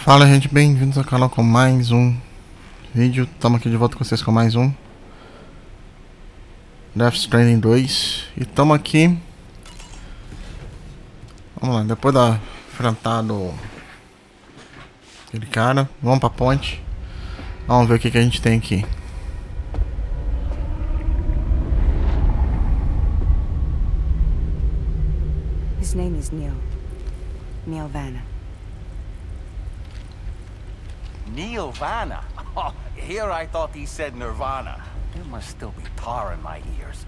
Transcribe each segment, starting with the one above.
Fala, gente, bem-vindos ao canal com mais um vídeo. Estamos aqui de volta com vocês com mais um Stranding 2. E estamos aqui. Vamos lá, depois da enfrentada aquele cara, vamos pra ponte. Vamos ver o que a gente tem aqui. His name is Neil Vanna. Neil Vanna? Oh, here I thought he said Nirvana. There must still be tar in my ears.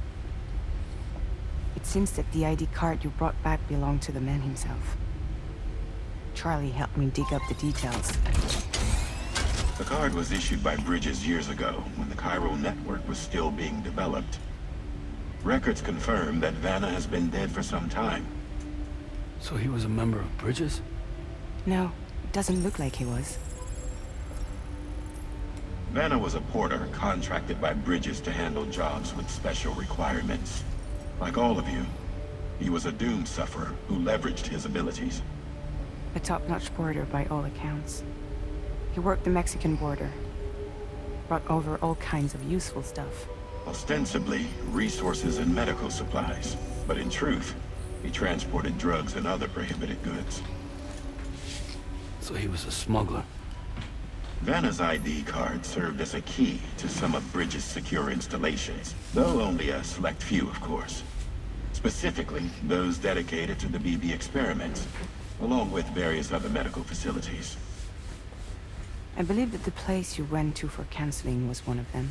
It seems that the ID card you brought back belonged to the man himself. Charlie helped me dig up the details. The card was issued by Bridges years ago, when the chiral network was still being developed. Records confirm that Vanna has been dead for some time. So he was a member of Bridges? No, it doesn't look like he was. Vanna was a porter contracted by Bridges to handle jobs with special requirements. Like all of you, he was a doom sufferer who leveraged his abilities. A top-notch porter by all accounts. He worked the Mexican border. Brought over all kinds of useful stuff. Ostensibly, resources and medical supplies. But in truth, he transported drugs and other prohibited goods. So he was a smuggler. Vanna's ID card served as a key to some of Bridges' secure installations, though only a select few, of course. Specifically, those dedicated to the BB experiments, along with various other medical facilities. I believe that the place you went to for counseling was one of them.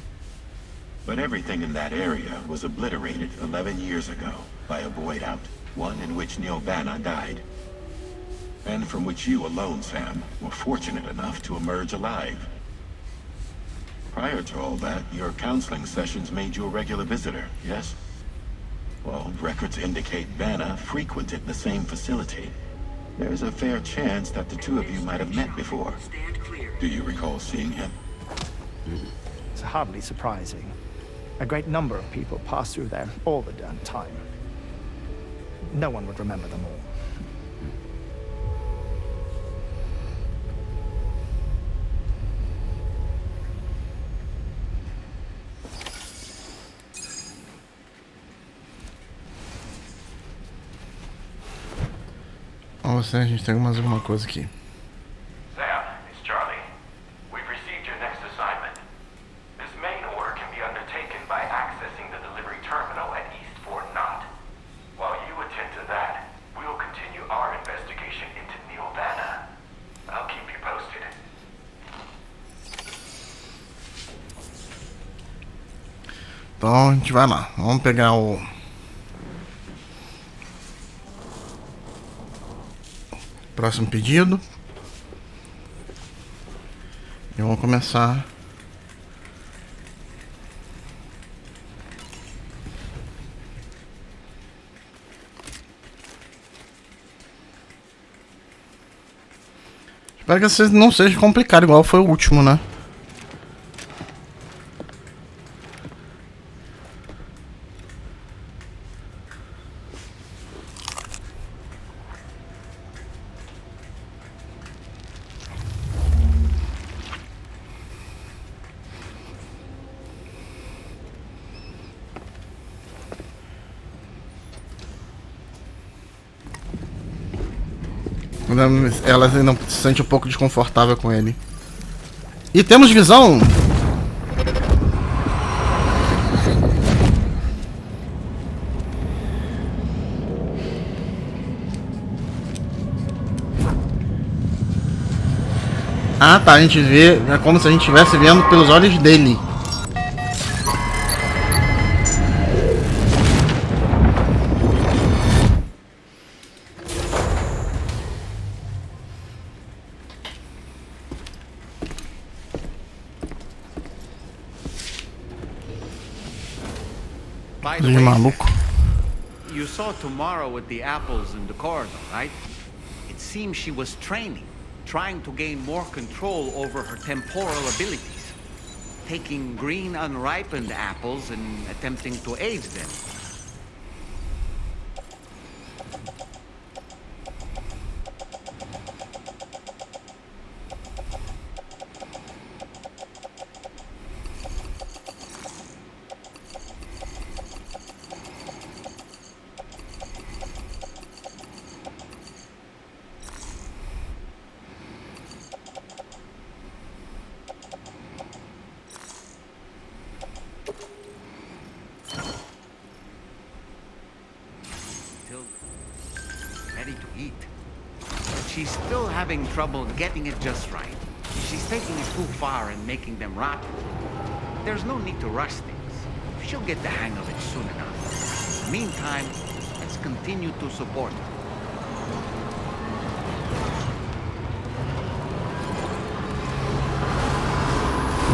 But everything in that area was obliterated 11 years ago by a void out, one in which Neil Vanna died. And from which you alone, Sam, were fortunate enough to emerge alive. Prior to all that, your counseling sessions made you a regular visitor, yes? Well, records indicate Vanna frequented the same facility. There's a fair chance that the two of you might have met before. Do you recall seeing him? It's hardly surprising. A great number of people pass through there all the damn time. No one would remember them all. Vamos ver, a gente tem mais alguma coisa aqui. Sam, it's Charlie. We've received your next assignment. This main order can be undertaken by accessing the delivery terminal at East Fort Knott. While you attend to that, we'll continue our investigation into Neil Vanna. I'll keep you posted. Então a gente vai lá. Vamos pegar o próximo pedido. E vamos começar. Espero que esse não seja complicado igual foi o último, né? Ela ainda se sente um pouco desconfortável com ele. E temos visão! Ah tá, a gente vê, é como se a gente estivesse vendo pelos olhos dele. By the way, Maluco. you saw Tomorrow with the apples in the corridor, right? It seems she was training, trying to gain more control over her temporal abilities. Taking green unripened apples and attempting to age them. ready to eat. But she's still having trouble getting it just right. She's taking it too far and making them rotten. There's no need to rush things. She'll get the hang of it soon enough. In the meantime, let's continue to support her.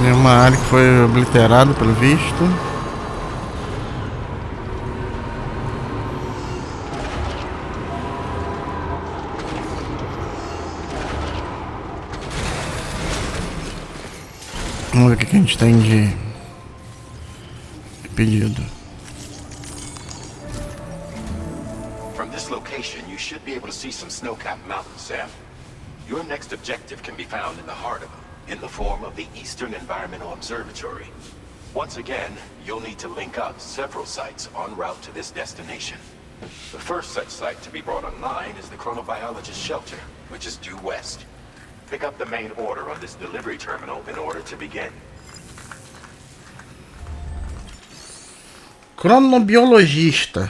Tem uma área que foi obliterada, pelo visto. Vamos ver o que a gente tem de pedido. From this location, you should be able to see some snow-capped mountains, Sam. Your next objective can be found in the heart of them, in the form of the Eastern Environmental Observatory. Once again, you'll need to link up several sites en route to this destination. The first such site to be brought online is the Cronobiologist shelter, which is due west. Pick up the main order on this delivery terminal in order to begin. Cronobiologista.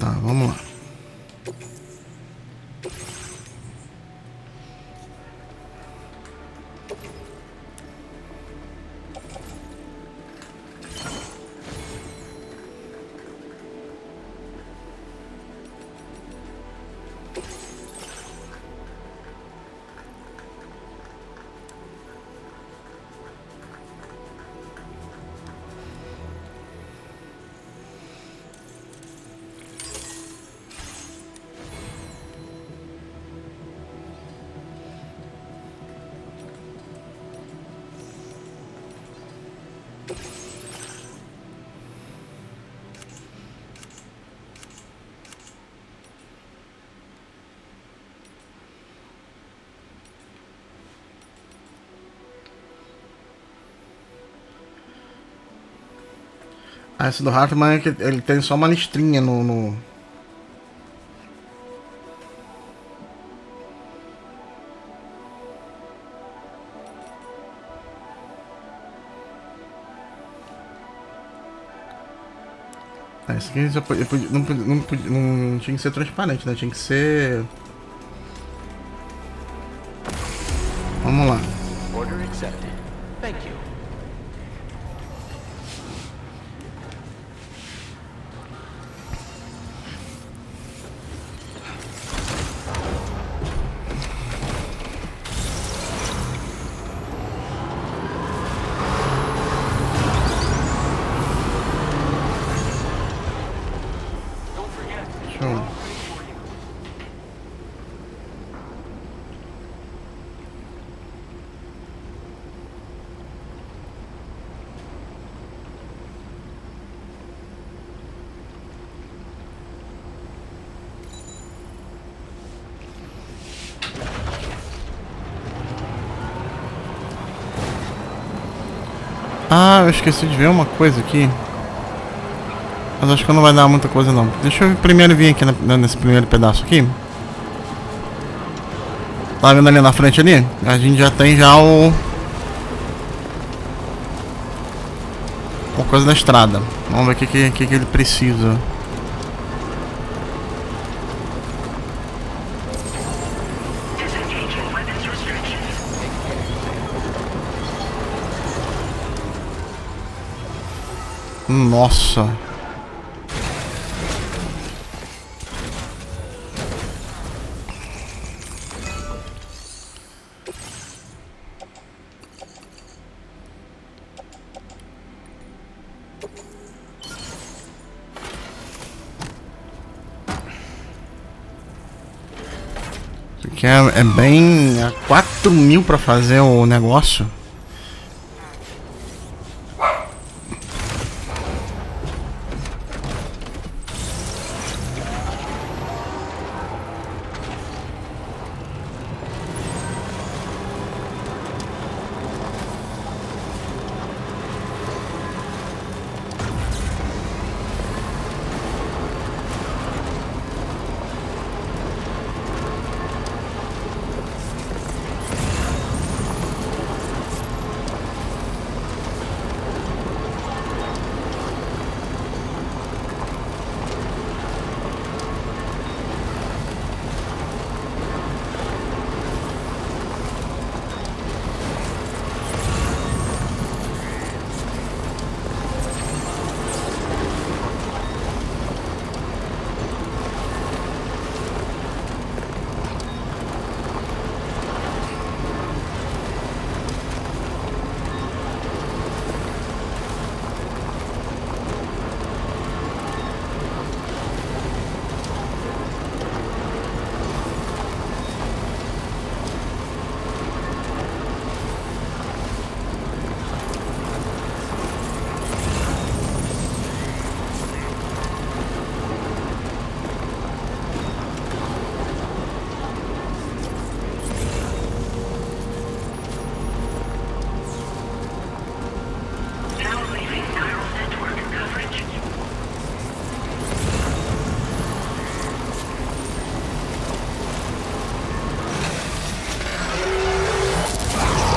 Tá, vamos lá. Ah, esse do Hartman é que ele tem só uma listrinha no... Ah, esse aqui não tinha que ser transparente, né? Tinha que ser... Vamos lá. Order accepted. Thank you. Show. Ah, eu esqueci de ver uma coisa aqui. Mas acho que não vai dar muita coisa não. Deixa eu primeiro vir aqui nesse primeiro pedaço aqui. Tá vendo ali na frente ali? A gente já tem já uma coisa da estrada. Vamos ver o que ele precisa. Nossa. Isso aqui é bem... É 4.000 pra fazer o negócio.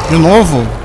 De novo?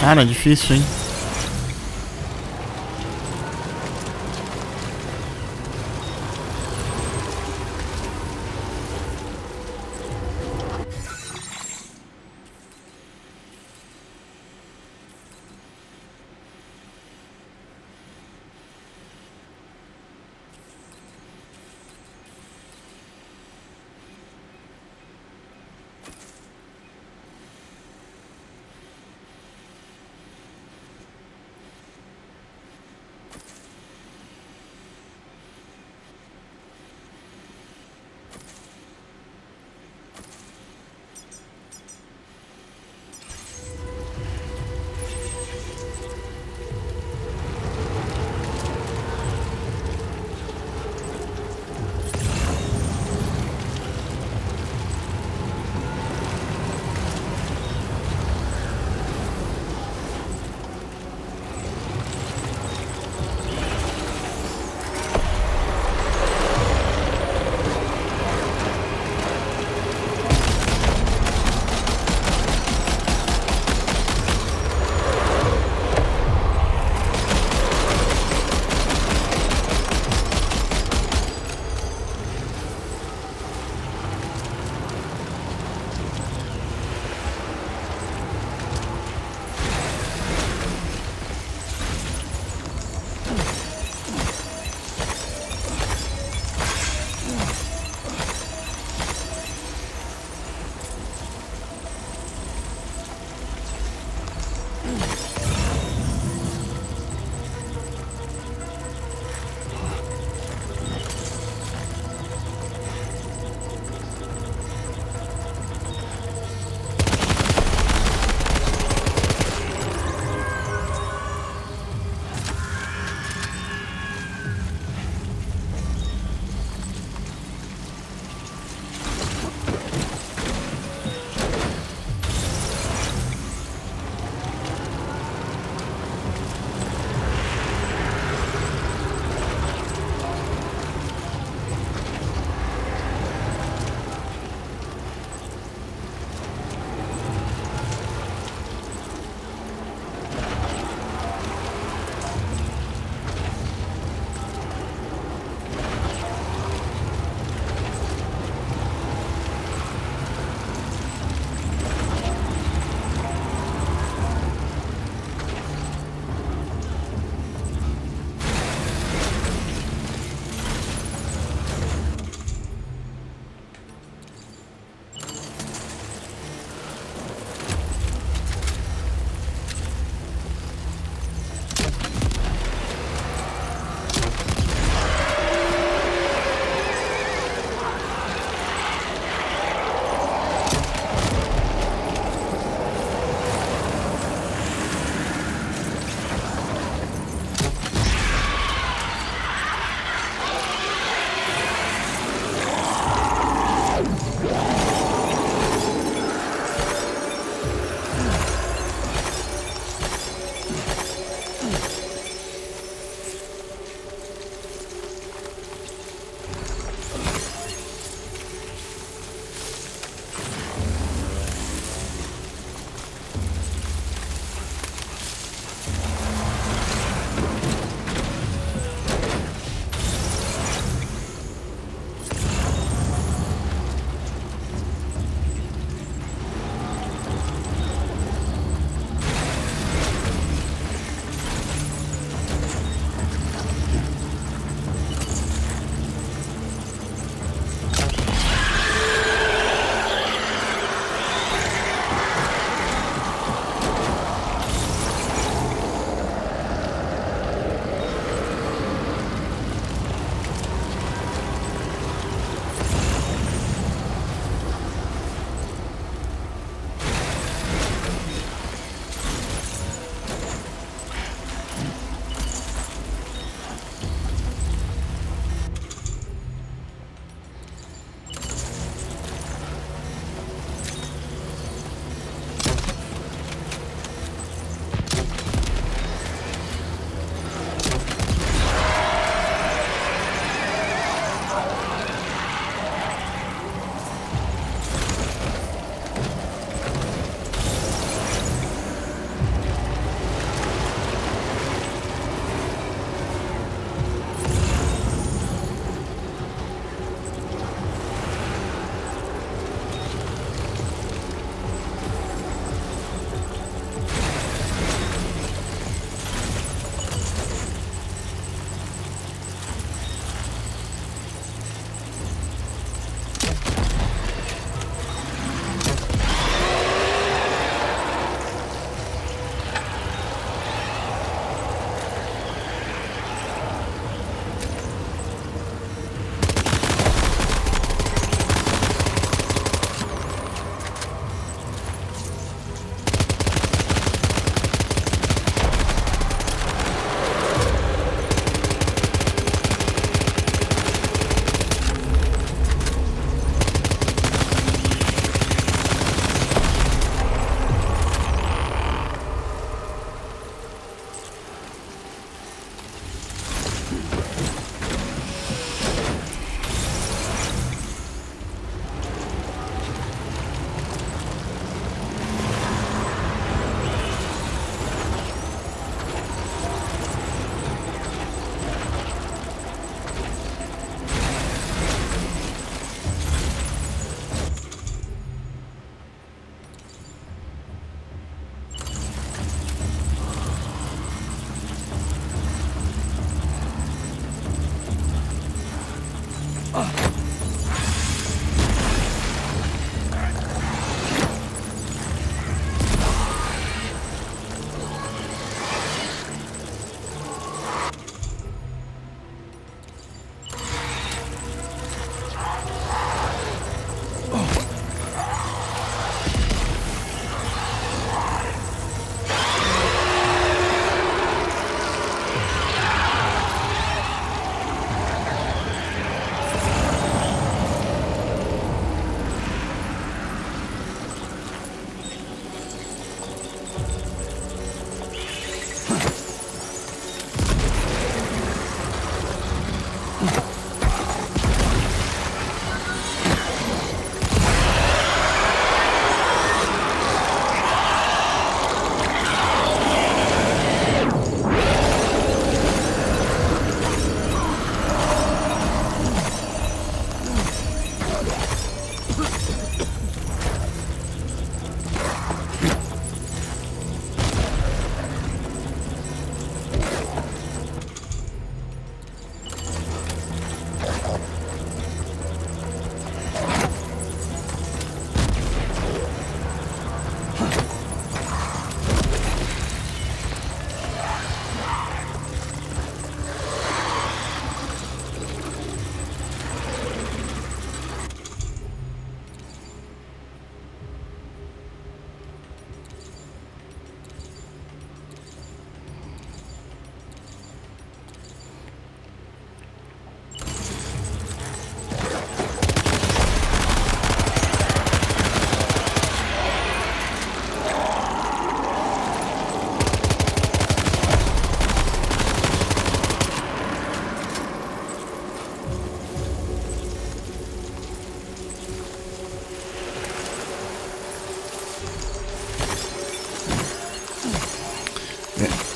Cara, é difícil, hein?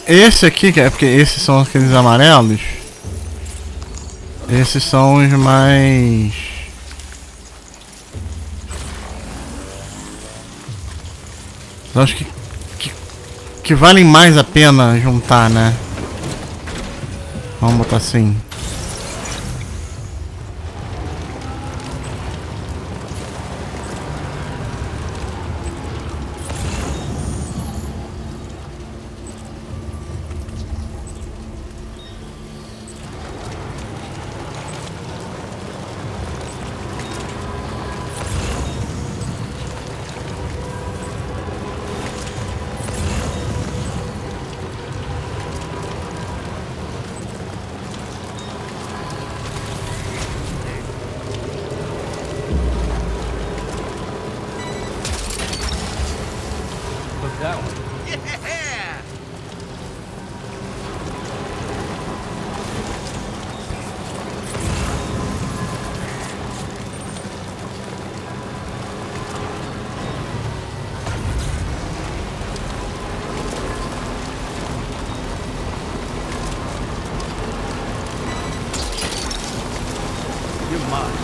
Esse aqui, é porque esses são aqueles amarelos. Esses são os mais... Eu acho que valem mais a pena juntar, né? Vamos botar assim. That one. Yeah! You're mine.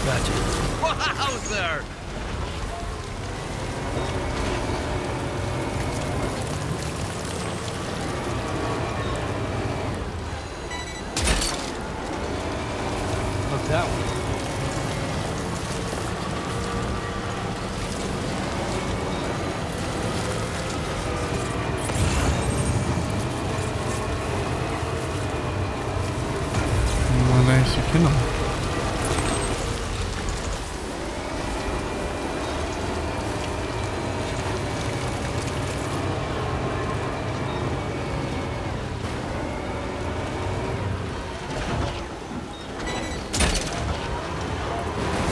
Gotcha. Wowzer! Look that one. Não é esse aqui não.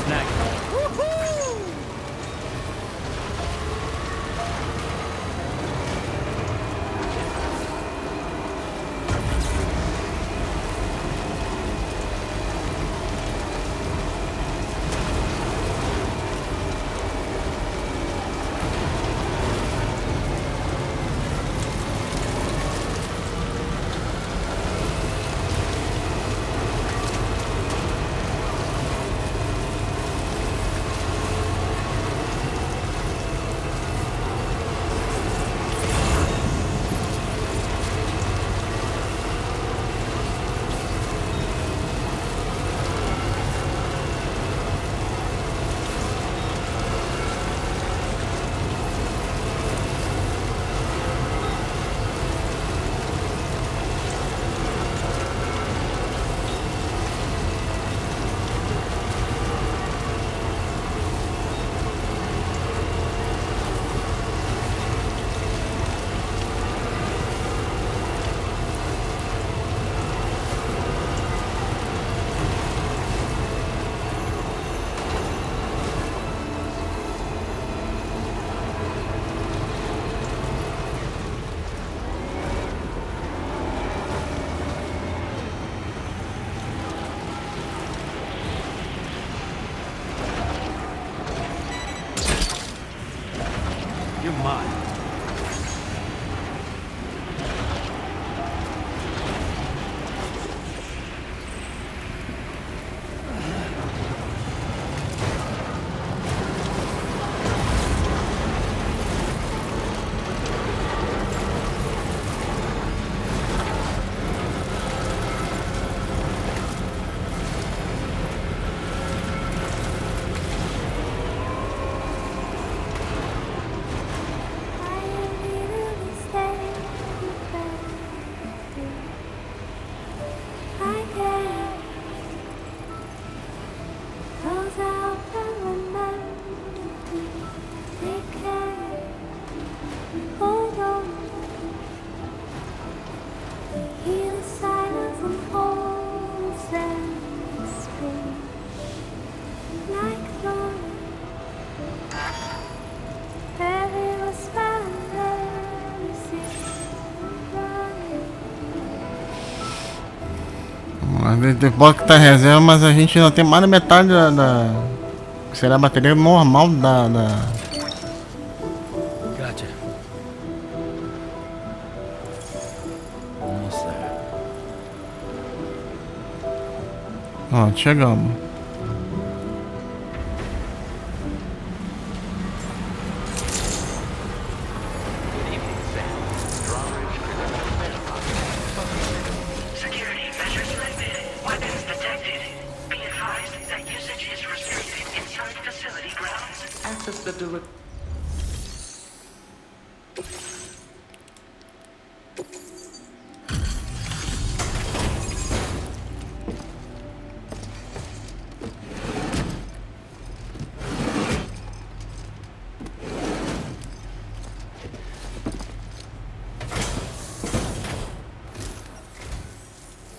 Snack. Pode que tá reserva, mas a gente ainda tem mais da metade que será a bateria normal da... Gotcha. Almost there. Ó, chegamos. Security measures lifted. Weapons detected. Be advised that usage is restricted inside facility grounds. Access the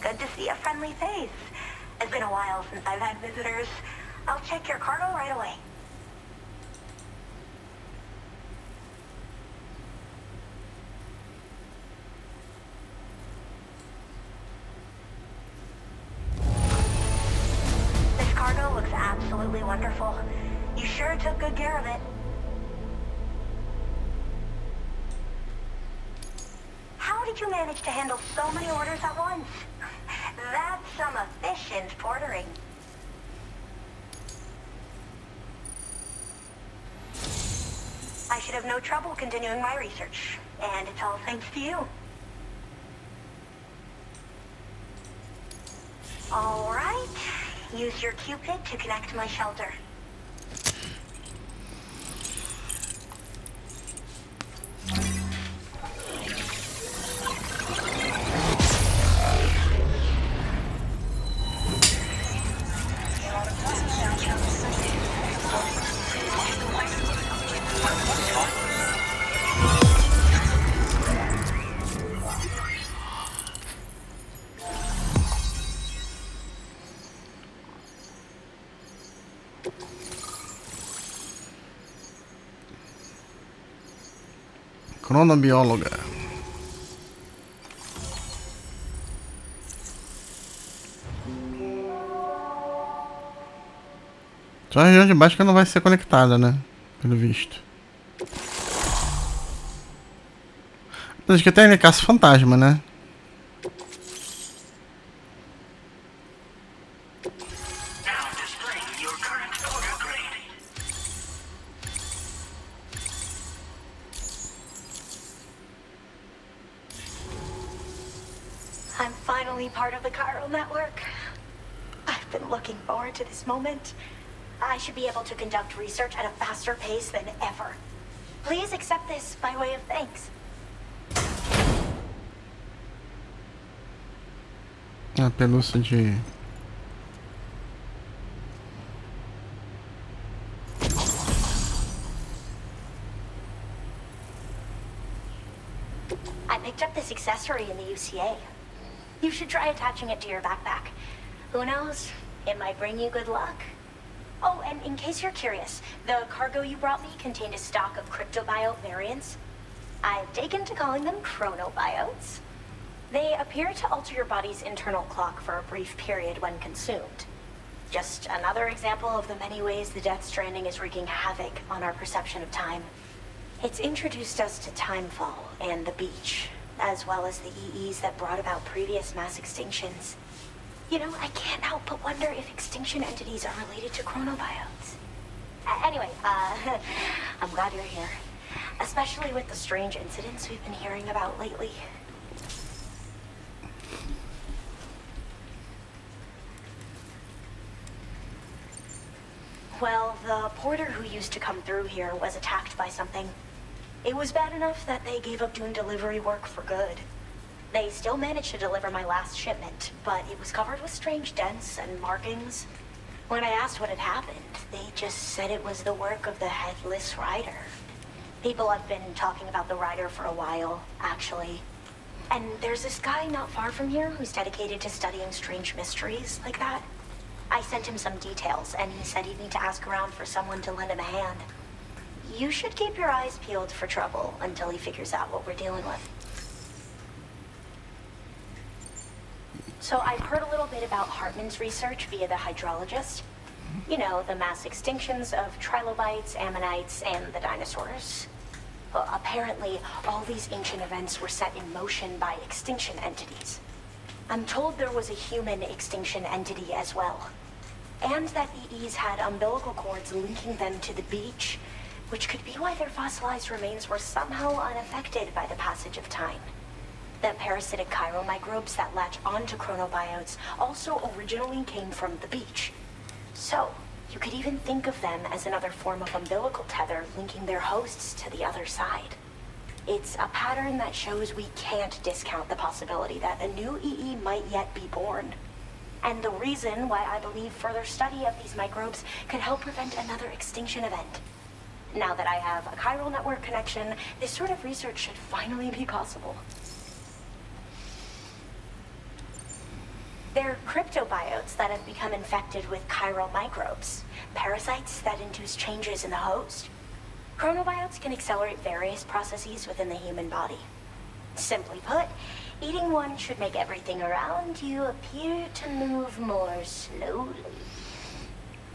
Good to see a friendly face. It's been a while since I've had visitors. I'll check your cargo right away. This cargo looks absolutely wonderful. You sure took good care of it. How did you manage to handle so many orders at once? That's some efficient portering. I should have no trouble continuing my research, and it's all thanks to you. All right, use your Cupid to connect my shelter. Cronobiologa. Só a região de baixo que não vai ser conectada, né? Pelo visto. Acho que tem caça fantasma, né? Now displaying your current order grade. I'm finally part of the chiral network. I've been looking forward to this moment. I should be able to conduct research at a faster pace than ever. Please accept this by way of thanks. A pelúcia de... I picked up this accessory in the UCA. You should try attaching it to your backpack. Who knows? It might bring you good luck. Oh, and in case you're curious, the cargo you brought me contained a stock of cryptobiote variants. I've taken to calling them chronobiotes. They appear to alter your body's internal clock for a brief period when consumed. Just another example of the many ways the Death Stranding is wreaking havoc on our perception of time. It's introduced us to timefall and the beach, as well as the EEs that brought about previous mass extinctions. You know, I can't help but wonder if extinction entities are related to chronobiotes. Anyway, I'm glad you're here. Especially with the strange incidents we've been hearing about lately. Well, the porter who used to come through here was attacked by something. It was bad enough that they gave up doing delivery work for good. They still managed to deliver my last shipment, but it was covered with strange dents and markings. When I asked what had happened, they just said it was the work of the Headless Rider. People have been talking about the Rider for a while, actually. And there's this guy not far from here who's dedicated to studying strange mysteries like that. I sent him some details, and he said he'd need to ask around for someone to lend him a hand. You should keep your eyes peeled for trouble until he figures out what we're dealing with. So I've heard a little bit about Hartman's research via the hydrologist. You know, the mass extinctions of trilobites, ammonites, and the dinosaurs. Well, apparently, all these ancient events were set in motion by extinction entities. I'm told there was a human extinction entity as well. And that EEs had umbilical cords linking them to the beach, which could be why their fossilized remains were somehow unaffected by the passage of time. The parasitic chiromicrobes that latch onto chronobiotes also originally came from the beach. So, you could even think of them as another form of umbilical tether linking their hosts to the other side. It's a pattern that shows we can't discount the possibility that a new EE might yet be born. And the reason why I believe further study of these microbes could help prevent another extinction event. Now that I have a chiral network connection, this sort of research should finally be possible. They're cryptobiotes that have become infected with chiral microbes, parasites that induce changes in the host. Chronobiotes can accelerate various processes within the human body. Simply put, eating one should make everything around you appear to move more slowly.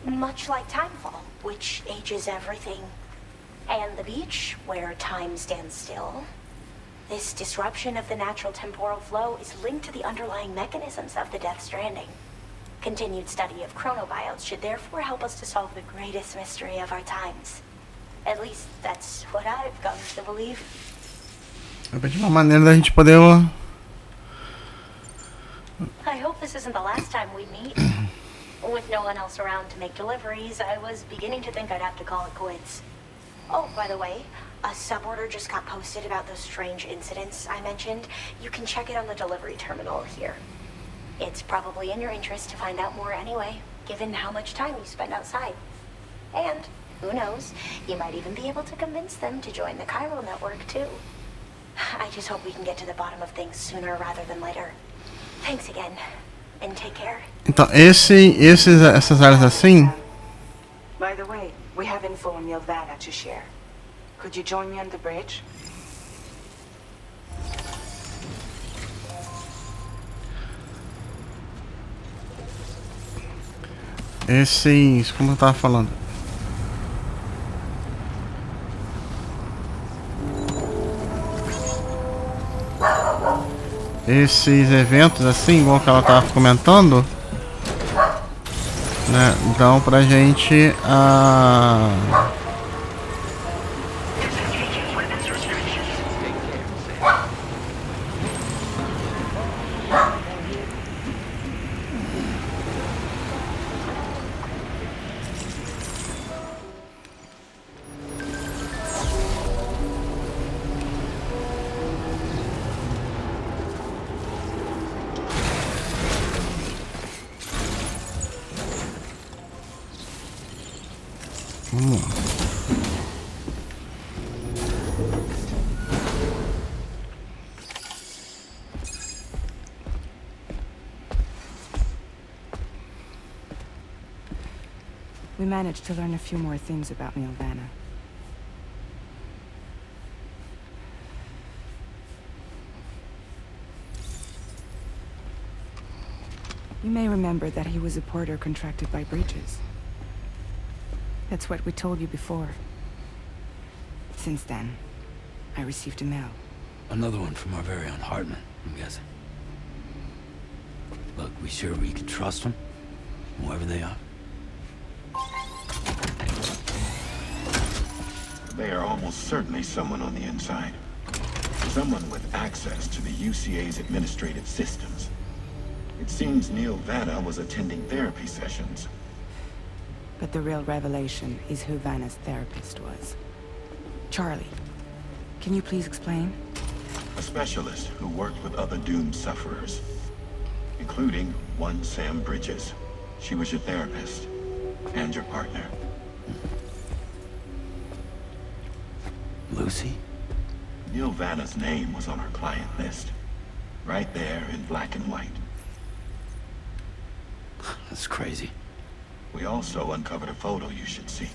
Much like timefall, which ages everything. And the beach, where time stands still. This disruption of the natural temporal flow is linked to the underlying mechanisms of the death stranding. Continued study of chronobiotes should therefore help us to solve the greatest mystery of our times. At least that's what I've come to believe. De uma maneira da gente poder. I hope this isn't the last time we meet. With no one else around to make deliveries, I was beginning to think I'd have to call it quits. Oh, by the way, a suborder just got posted about those strange incidents I mentioned. You can check it on the delivery terminal here. It's probably in your interest to find out more anyway, given how much time you spend outside. And, who knows, you might even be able to convince them to join the chiral network too. I just hope we can get to the bottom of things sooner rather than later. Thanks again, and take care. Então, essas áreas assim. By the way, we have info on Nelvana to share. Could you join me on the bridge? Como eu tava falando. Esses eventos assim, igual que ela tava comentando, né, dão pra gente vamos lá. We managed to learn a few more things about Nelvana. You may remember that he was a porter contracted by Bridges. That's what we told you before. Since then, I received a mail. Another one from our very own Hartman, I'm guessing. Look, we sure we can trust them, whoever they are? They are almost certainly someone on the inside. Someone with access to the UCA's administrative systems. It seems Neil Vanna was attending therapy sessions. But the real revelation is who Vanna's therapist was. Charlie, can you please explain? A specialist who worked with other doomed sufferers, including one Sam Bridges. She was your therapist and your partner. Lucy? Neil Vanna's name was on her client list. Right there in black and white. That's crazy. We also uncovered a photo you should see.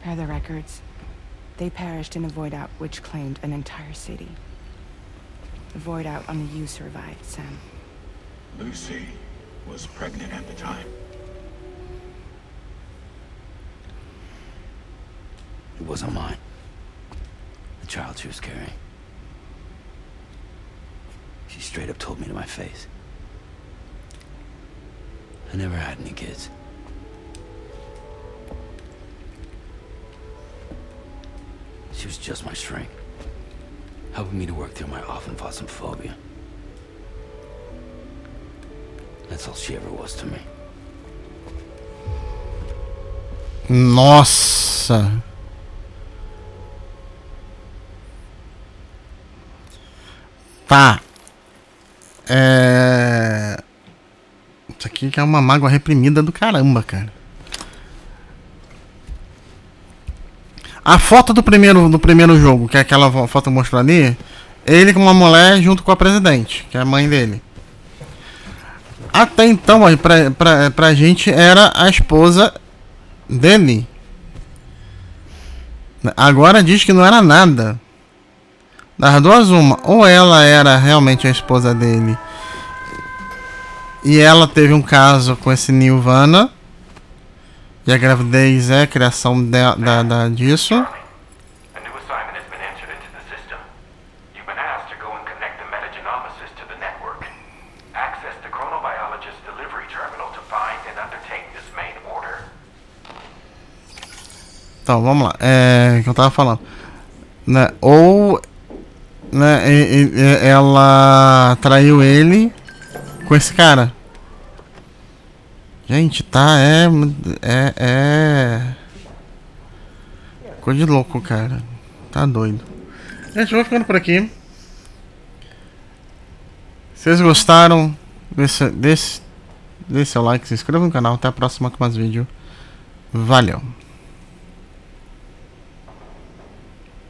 Are the records? They perished in a void out which claimed an entire city. The void out only you survived, Sam. Lucy was pregnant at the time. It wasn't mine. The child she was carrying. She straight up told me to my face. I never had any kids. She was just my strength, helping me to work through my often phobia. That's all she ever was to me. Nossa! Tá. Isso aqui que é uma mágoa reprimida do caramba, cara. A foto do primeiro jogo, que é aquela foto que mostrou ali, ele com uma mulher junto com a presidente, que é a mãe dele. Até então, pra gente, era a esposa dele. Agora diz que não era nada. Das duas uma, ou ela era realmente a esposa dele e ela teve um caso com esse Nirvana e a gravidez é a criação disso. A new assignment has been entered into the system. You've been asked to go and connect the metagenomesis to the network. Access the Cronobiologist's delivery terminal to find and undertake this main order. Então, vamos lá. O que eu tava falando, né? Ou, né, ela traiu ele com esse cara. Gente, tá, coisa de louco, cara. Tá doido. Gente, eu vou ficando por aqui. Se vocês gostaram, deixe seu like, se inscreva no canal. Até a próxima com mais vídeo. Valeu.